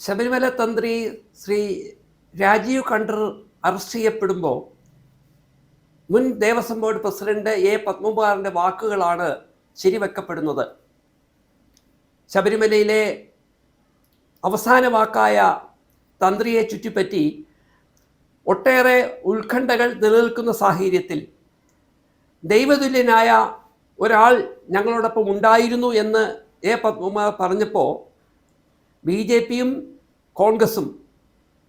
ശബരിമല തന്ത്രി ശ്രീ രാജീവ് കണ്ഠർ അറസ്റ്റ് ചെയ്യപ്പെടുമ്പോൾ മുൻ ദേവസ്വം ബോർഡ് പ്രസിഡന്റ് എ പത്മകുമാറിൻ്റെ വാക്കുകളാണ് ശരിവെക്കപ്പെടുന്നത്. ശബരിമലയിലെ അവസാന വാക്കായ തന്ത്രിയെ ചുറ്റിപ്പറ്റി ഒട്ടേറെ ഉത്കണ്ഠകൾ നിലനിൽക്കുന്ന സാഹചര്യത്തിൽ ദൈവതുല്യനായ ഒരാൾ ഞങ്ങളോടൊപ്പം ഉണ്ടായിരുന്നു എന്ന് എ പത്മകുമാർ പറഞ്ഞപ്പോൾ ബി.ജെ.പിയും കോൺഗ്രസും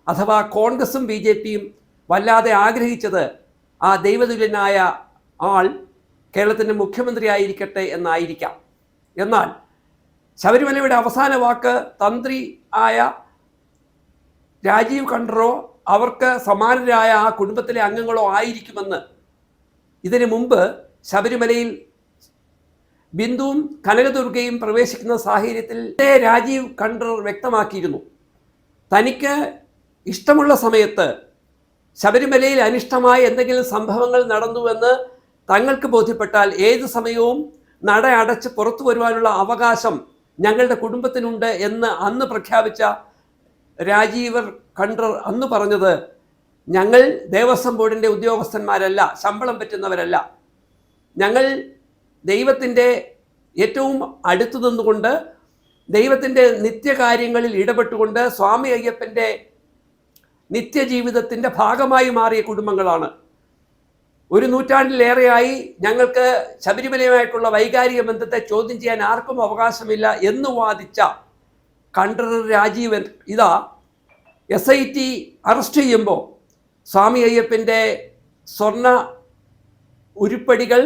അഥവാ കോൺഗ്രസും ബി.ജെ.പിയും വല്ലാതെ ആഗ്രഹിച്ചത് ആ ദൈവതുല്യനായ ആൾ കേരളത്തിൻ്റെ മുഖ്യമന്ത്രി ആയിരിക്കട്ടെ എന്നായിരിക്കാം. എന്നാൽ ശബരിമലയുടെ അവസാന വാക്ക് തന്ത്രി ആയ രാജീവ് കണ്ഠരോ അവർക്ക് സമാനരായ ആ കുടുംബത്തിലെ അംഗങ്ങളോ ആയിരിക്കുമെന്ന് ഇതിനു മുമ്പ് ശബരിമലയിൽ ബിന്ദുവും കനകദുർഗയും പ്രവേശിക്കുന്ന സാഹചര്യത്തിൽ രാജീവ് കണ്ഠർ വ്യക്തമാക്കിയിരുന്നു. തനിക്ക് ഇഷ്ടമുള്ള സമയത്ത് ശബരിമലയിൽ അനിഷ്ടമായ എന്തെങ്കിലും സംഭവങ്ങൾ നടന്നുവെന്ന് തങ്ങൾക്ക് ബോധ്യപ്പെട്ടാൽ ഏത് സമയവും നട അടച്ച് പുറത്തു വരുവാനുള്ള അവകാശം ഞങ്ങളുടെ കുടുംബത്തിനുണ്ട് എന്ന് അന്ന് പ്രഖ്യാപിച്ച രാജീവ് കണ്ഠർ അന്ന് പറഞ്ഞത്, ഞങ്ങൾ ദേവസ്വം ബോർഡിൻ്റെ ഉദ്യോഗസ്ഥന്മാരല്ല, ശമ്പളം പറ്റുന്നവരല്ല, ഞങ്ങൾ ദൈവത്തിൻ്റെ ഏറ്റവും അടുത്തു നിന്നുകൊണ്ട് ദൈവത്തിൻ്റെ നിത്യകാര്യങ്ങളിൽ ഇടപെട്ടുകൊണ്ട് സ്വാമി അയ്യപ്പൻ്റെ നിത്യജീവിതത്തിൻ്റെ ഭാഗമായി മാറിയ കുടുംബങ്ങളാണ്. ഒരു നൂറ്റാണ്ടിലേറെയായി ഞങ്ങൾക്ക് ശബരിമലയുമായിട്ടുള്ള വൈകാരിക ബന്ധത്തെ ചോദ്യം ചെയ്യാൻ ആർക്കും അവകാശമില്ല എന്ന് വാദിച്ച കണ്ഠർ രാജീവൻ ഇതാ SIT അറസ്റ്റ് ചെയ്യുമ്പോൾ സ്വാമി അയ്യപ്പൻ്റെ സ്വർണ്ണ ഉരുപ്പടികൾ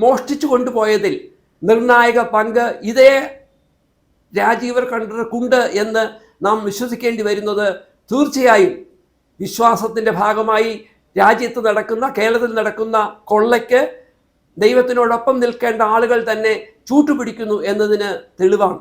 മോഷ്ടിച്ചു കൊണ്ടുപോയതിൽ നിർണായക പങ്ക് ഇതേ രാജീവ് കണ്ഠർക്കുണ്ട് എന്ന് നാം വിശ്വസിക്കേണ്ടി വരുന്നത് തീർച്ചയായും വിശ്വാസത്തിൻ്റെ ഭാഗമായി രാജ്യത്ത് നടക്കുന്ന, കേരളത്തിൽ നടക്കുന്ന കൊള്ളയ്ക്ക് ദൈവത്തിനോടൊപ്പം നിൽക്കേണ്ട ആളുകൾ തന്നെ ചൂട്ടുപിടിക്കുന്നു എന്നതിന് തെളിവാണ്.